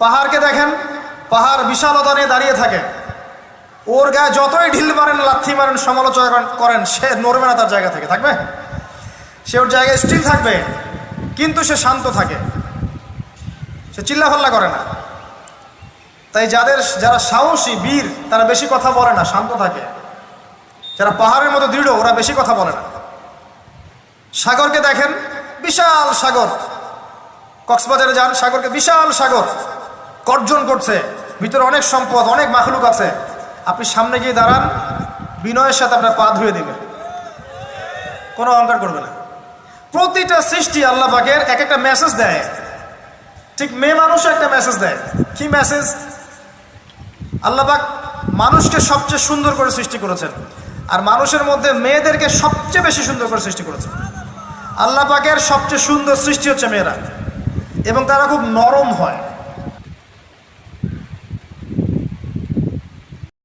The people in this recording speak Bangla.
পাহাড়কে দেখেন, পাহাড় বিশালতা নিয়ে দাঁড়িয়ে থাকে, ওর গায়ে যতই ঢিল মারেন, লাথি মারেন, সমালোচনা করেন, সে নড়বে না তার জায়গা থেকে। থাকবে, সে ওর জায়গায় স্টিল থাকবে, কিন্তু সে শান্ত থাকে, সে চিল্লাফাল্লা করে না। তাই যারা সাহসী বীর তারা বেশি কথা বলে না, শান্ত থাকে। যারা পাহাড়ের মতো দৃঢ় ওরা বেশি কথা বলে না। সাগরকে দেখেন, বিশাল সাগর, কক্সবাজারে যান, সাগরকে বিশাল সাগর গর্জন করছে, ভিতরে অনেক সম্পদ, অনেক মাখলুক আছে। আপনি সামনে গিয়ে দাঁড়ান, বিনয়ের সাথে আপনার পা ধুয়ে দিবে, কোনো অহংকার করবে না। প্রতিটা সৃষ্টি আল্লাহ পাকের এক একটা মেসেজ দেয়। ঠিক মেয়ে মানুষও একটা মেসেজ দেয়। কি মেসেজ? আল্লাহ পাক মানুষকে সবচেয়ে সুন্দর করে সৃষ্টি করেছেন, আর মানুষের মধ্যে মেয়েদেরকে সবচেয়ে বেশি সুন্দর করে সৃষ্টি করেছেন। আল্লাহ পাকের সবচেয়ে সুন্দর সৃষ্টি হচ্ছে মেয়েরা, এবং তারা খুব নরম হয়।